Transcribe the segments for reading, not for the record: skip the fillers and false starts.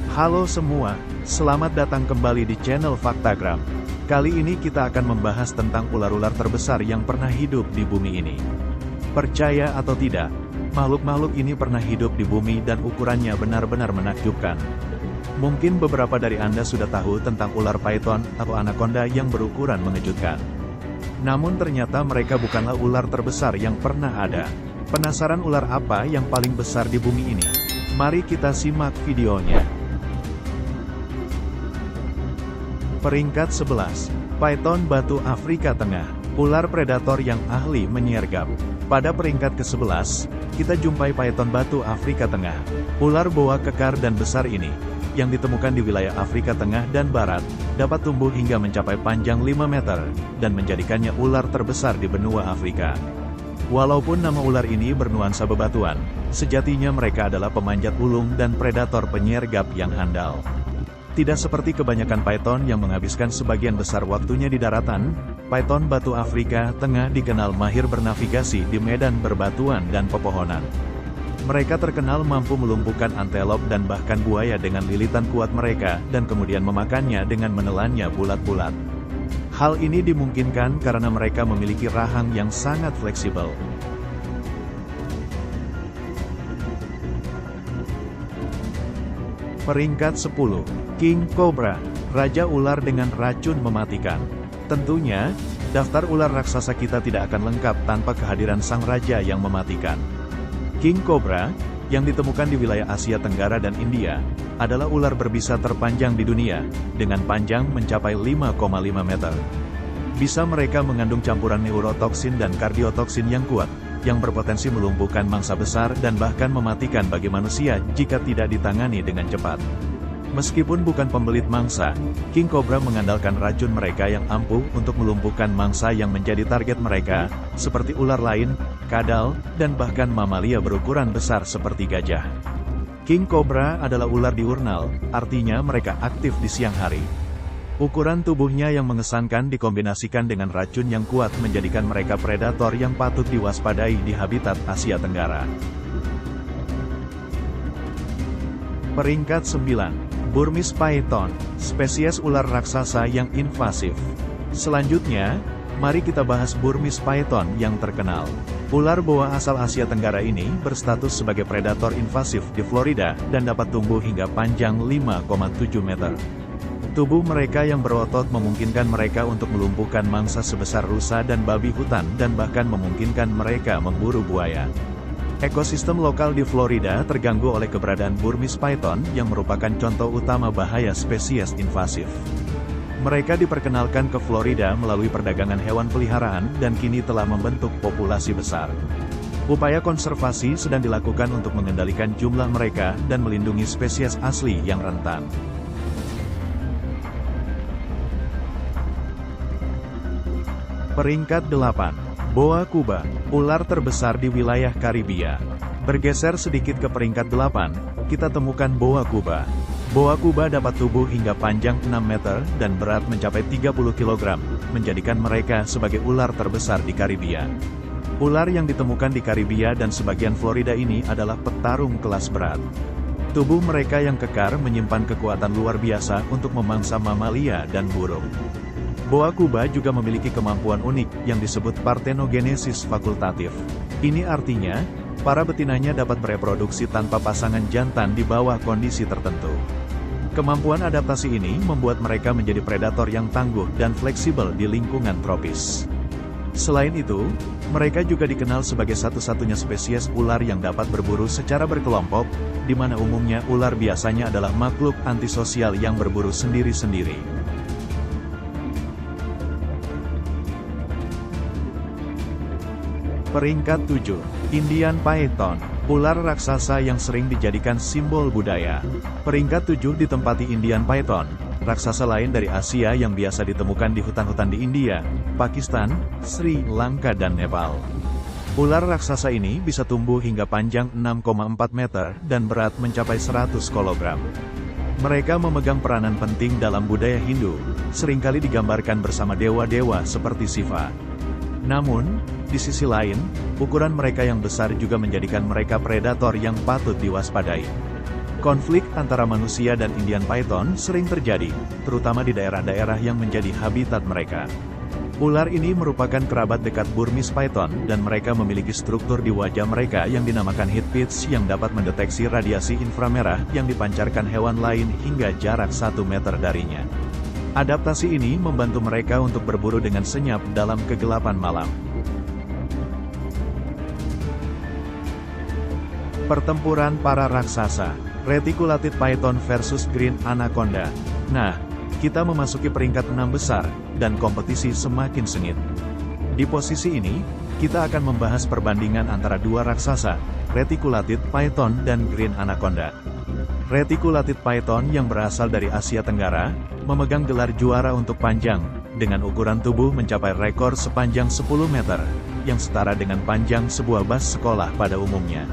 Halo semua, selamat datang kembali di channel Faktagram. Kali ini kita akan membahas tentang ular-ular terbesar yang pernah hidup di bumi ini. Percaya atau tidak, makhluk-makhluk ini pernah hidup di bumi dan ukurannya benar-benar menakjubkan. Mungkin beberapa dari Anda sudah tahu tentang ular python atau anaconda yang berukuran mengejutkan. Namun ternyata mereka bukanlah ular terbesar yang pernah ada. Penasaran ular apa yang paling besar di bumi ini? Mari kita simak videonya. Peringkat 11. Python batu Afrika Tengah. Ular predator yang ahli menyergap. Pada peringkat ke-11, kita jumpai python batu Afrika Tengah. Ular boa kekar dan besar ini, yang ditemukan di wilayah Afrika Tengah dan Barat, dapat tumbuh hingga mencapai panjang 5 meter, dan menjadikannya ular terbesar di benua Afrika. Walaupun nama ular ini bernuansa bebatuan, sejatinya mereka adalah pemanjat ulung dan predator penyergap yang handal. Tidak seperti kebanyakan python yang menghabiskan sebagian besar waktunya di daratan, python batu Afrika Tengah dikenal mahir bernavigasi di medan berbatuan dan pepohonan. Mereka terkenal mampu melumpuhkan antelop dan bahkan buaya dengan lilitan kuat mereka, dan kemudian memakannya dengan menelannya bulat-bulat. Hal ini dimungkinkan karena mereka memiliki rahang yang sangat fleksibel. Peringkat 10. King Cobra, raja ular dengan racun mematikan. Tentunya, daftar ular raksasa kita tidak akan lengkap tanpa kehadiran sang raja yang mematikan. King Cobra, yang ditemukan di wilayah Asia Tenggara dan India, adalah ular berbisa terpanjang di dunia, dengan panjang mencapai 5,5 meter. Bisa mereka mengandung campuran neurotoksin dan kardiotoksin yang kuat, yang berpotensi melumpuhkan mangsa besar dan bahkan mematikan bagi manusia jika tidak ditangani dengan cepat. Meskipun bukan pembelit mangsa, King Cobra mengandalkan racun mereka yang ampuh untuk melumpuhkan mangsa yang menjadi target mereka, seperti ular lain, kadal, dan bahkan mamalia berukuran besar seperti gajah. King Cobra adalah ular diurnal, artinya mereka aktif di siang hari. Ukuran tubuhnya yang mengesankan dikombinasikan dengan racun yang kuat menjadikan mereka predator yang patut diwaspadai di habitat Asia Tenggara. Peringkat 9. Burmese Python, spesies ular raksasa yang invasif. Selanjutnya, mari kita bahas Burmese Python yang terkenal. Ular boa asal Asia Tenggara ini berstatus sebagai predator invasif di Florida dan dapat tumbuh hingga panjang 5,7 meter. Tubuh mereka yang berotot memungkinkan mereka untuk melumpuhkan mangsa sebesar rusa dan babi hutan dan bahkan memungkinkan mereka memburu buaya. Ekosistem lokal di Florida terganggu oleh keberadaan Burmese Python yang merupakan contoh utama bahaya spesies invasif. Mereka diperkenalkan ke Florida melalui perdagangan hewan peliharaan dan kini telah membentuk populasi besar. Upaya konservasi sedang dilakukan untuk mengendalikan jumlah mereka dan melindungi spesies asli yang rentan. Peringkat 8. Boa Cuba, ular terbesar di wilayah Karibia. Bergeser sedikit ke peringkat 8, kita temukan Boa Cuba. Boa Cuba dapat tumbuh hingga panjang 6 meter dan berat mencapai 30 kg, menjadikan mereka sebagai ular terbesar di Karibia. Ular yang ditemukan di Karibia dan sebagian Florida ini adalah petarung kelas berat. Tubuh mereka yang kekar menyimpan kekuatan luar biasa untuk memangsa mamalia dan burung. Boa Cuba juga memiliki kemampuan unik yang disebut partenogenesis fakultatif. Ini artinya, para betinanya dapat bereproduksi tanpa pasangan jantan di bawah kondisi tertentu. Kemampuan adaptasi ini membuat mereka menjadi predator yang tangguh dan fleksibel di lingkungan tropis. Selain itu, mereka juga dikenal sebagai satu-satunya spesies ular yang dapat berburu secara berkelompok, di mana umumnya ular biasanya adalah makhluk antisosial yang berburu sendiri-sendiri. Peringkat 7. Indian Python, ular raksasa yang sering dijadikan simbol budaya. Peringkat 7 ditempati Indian Python, raksasa lain dari Asia yang biasa ditemukan di hutan-hutan di India, Pakistan, Sri Lanka dan Nepal. Ular raksasa ini bisa tumbuh hingga panjang 6,4 meter dan berat mencapai 100 kg. Mereka memegang peranan penting dalam budaya Hindu, seringkali digambarkan bersama dewa-dewa seperti Shiva. Namun, di sisi lain, ukuran mereka yang besar juga menjadikan mereka predator yang patut diwaspadai. Konflik antara manusia dan Indian Python sering terjadi, terutama di daerah-daerah yang menjadi habitat mereka. Ular ini merupakan kerabat dekat Burmese Python dan mereka memiliki struktur di wajah mereka yang dinamakan heat pits yang dapat mendeteksi radiasi inframerah yang dipancarkan hewan lain hingga jarak 1 meter darinya. Adaptasi ini membantu mereka untuk berburu dengan senyap dalam kegelapan malam. Pertempuran para raksasa, Reticulated Python versus Green Anaconda. Nah, kita memasuki peringkat 6 besar, dan kompetisi semakin sengit. Di posisi ini, kita akan membahas perbandingan antara dua raksasa, Reticulated Python dan Green Anaconda. Reticulated Python yang berasal dari Asia Tenggara, memegang gelar juara untuk panjang, dengan ukuran tubuh mencapai rekor sepanjang 10 meter, yang setara dengan panjang sebuah bus sekolah pada umumnya.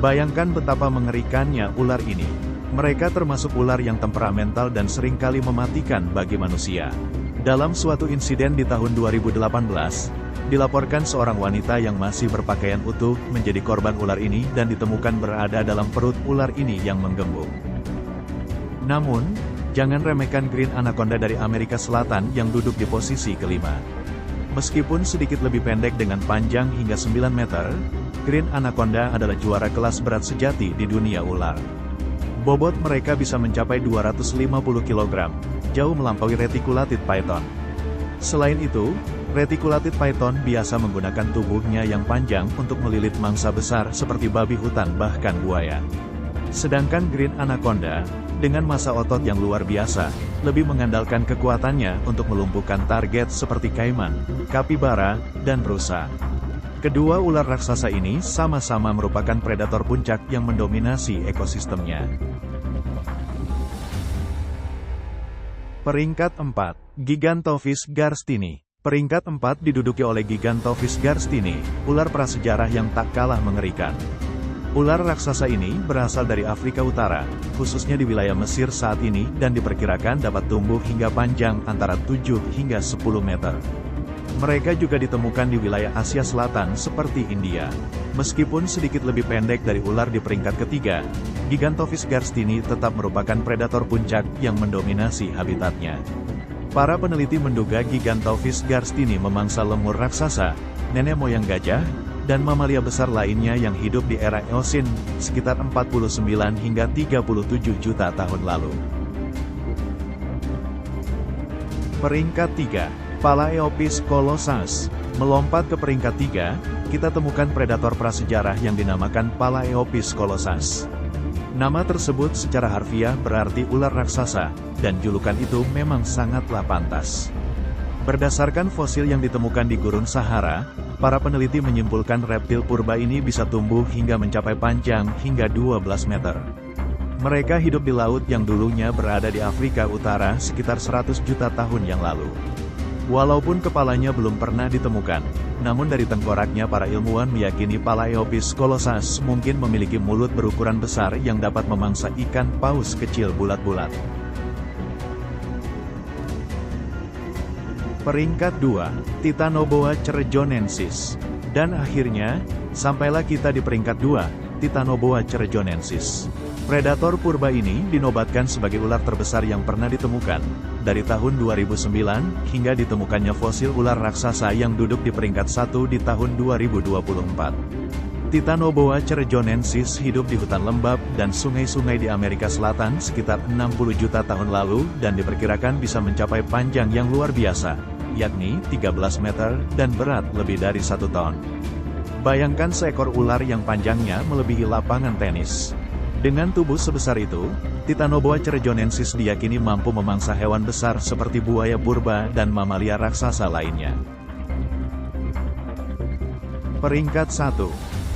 Bayangkan betapa mengerikannya ular ini. Mereka termasuk ular yang temperamental dan seringkali mematikan bagi manusia. Dalam suatu insiden di tahun 2018, dilaporkan seorang wanita yang masih berpakaian utuh menjadi korban ular ini dan ditemukan berada dalam perut ular ini yang menggembung. Namun, jangan remehkan Green Anaconda dari Amerika Selatan yang duduk di posisi kelima. Meskipun sedikit lebih pendek dengan panjang hingga 9 meter, Green Anaconda adalah juara kelas berat sejati di dunia ular. Bobot mereka bisa mencapai 250 kg, jauh melampaui Reticulated Python. Selain itu, Reticulated Python biasa menggunakan tubuhnya yang panjang untuk melilit mangsa besar seperti babi hutan bahkan buaya. Sedangkan Green Anaconda, dengan massa otot yang luar biasa, lebih mengandalkan kekuatannya untuk melumpuhkan target seperti kaiman, kapibara, dan rusa. Kedua ular raksasa ini sama-sama merupakan predator puncak yang mendominasi ekosistemnya. Peringkat 4, Gigantophis garstini. Peringkat 4 diduduki oleh Gigantophis garstini, ular prasejarah yang tak kalah mengerikan. Ular raksasa ini berasal dari Afrika Utara, khususnya di wilayah Mesir saat ini dan diperkirakan dapat tumbuh hingga panjang antara 7 hingga 10 meter. Mereka juga ditemukan di wilayah Asia Selatan seperti India. Meskipun sedikit lebih pendek dari ular di peringkat ketiga, Gigantophis garstini tetap merupakan predator puncak yang mendominasi habitatnya. Para peneliti menduga Gigantophis garstini memangsa lemur raksasa, nenek moyang gajah, dan mamalia besar lainnya yang hidup di era Eosin, sekitar 49 hingga 37 juta tahun lalu. Peringkat 3. Palaeopis colossus. Melompat ke peringkat 3, kita temukan predator prasejarah yang dinamakan Palaeopis colossus. Nama tersebut secara harfiah berarti ular raksasa, dan julukan itu memang sangatlah pantas. Berdasarkan fosil yang ditemukan di Gurun Sahara, para peneliti menyimpulkan reptil purba ini bisa tumbuh hingga mencapai panjang hingga 12 meter. Mereka hidup di laut yang dulunya berada di Afrika Utara sekitar 100 juta tahun yang lalu. Walaupun kepalanya belum pernah ditemukan, namun dari tengkoraknya para ilmuwan meyakini Palaeopis colossus mungkin memiliki mulut berukuran besar yang dapat memangsa ikan paus kecil bulat-bulat. Peringkat 2, Titanoboa cerjonensis. Dan akhirnya, sampailah kita di peringkat 2, Titanoboa cerjonensis. Predator purba ini dinobatkan sebagai ular terbesar yang pernah ditemukan, dari tahun 2009, hingga ditemukannya fosil ular raksasa yang duduk di peringkat 1 di tahun 2024. Titanoboa cerjonensis hidup di hutan lembab dan sungai-sungai di Amerika Selatan sekitar 60 juta tahun lalu dan diperkirakan bisa mencapai panjang yang luar biasa, yakni 13 meter dan berat lebih dari 1 ton. Bayangkan seekor ular yang panjangnya melebihi lapangan tenis. Dengan tubuh sebesar itu, Titanoboa cerjonensis diyakini mampu memangsa hewan besar seperti buaya purba dan mamalia raksasa lainnya. Peringkat 1.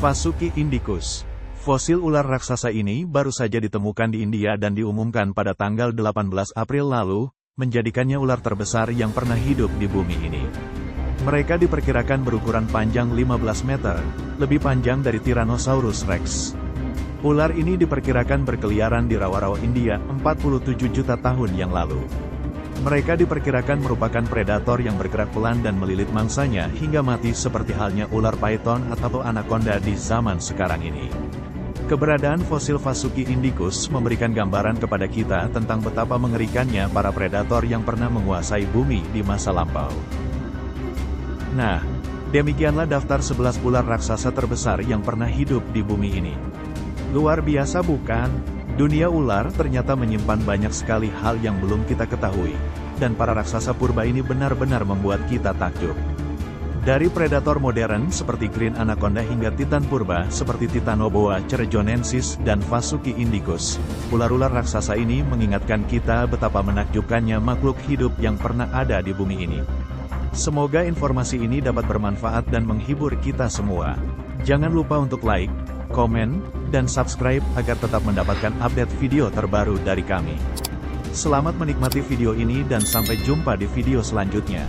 Vasuki indicus. Fosil ular raksasa ini baru saja ditemukan di India dan diumumkan pada tanggal 18 April lalu, menjadikannya ular terbesar yang pernah hidup di bumi ini. Mereka diperkirakan berukuran panjang 15 meter, lebih panjang dari Tyrannosaurus rex. Ular ini diperkirakan berkeliaran di rawa-rawa India 47 juta tahun yang lalu. Mereka diperkirakan merupakan predator yang bergerak pelan dan melilit mangsanya hingga mati seperti halnya ular python atau anaconda di zaman sekarang ini. Keberadaan fosil Vasuki indicus memberikan gambaran kepada kita tentang betapa mengerikannya para predator yang pernah menguasai bumi di masa lampau. Nah, demikianlah daftar 11 ular raksasa terbesar yang pernah hidup di bumi ini. Luar biasa bukan? Dunia ular ternyata menyimpan banyak sekali hal yang belum kita ketahui, dan para raksasa purba ini benar-benar membuat kita takjub. Dari predator modern seperti Green Anaconda hingga titan purba seperti Titanoboa cerrejonensis dan Vasuki indicus, ular-ular raksasa ini mengingatkan kita betapa menakjubkannya makhluk hidup yang pernah ada di bumi ini. Semoga informasi ini dapat bermanfaat dan menghibur kita semua. Jangan lupa untuk like, komen, dan subscribe agar tetap mendapatkan update video terbaru dari kami. Selamat menikmati video ini dan sampai jumpa di video selanjutnya.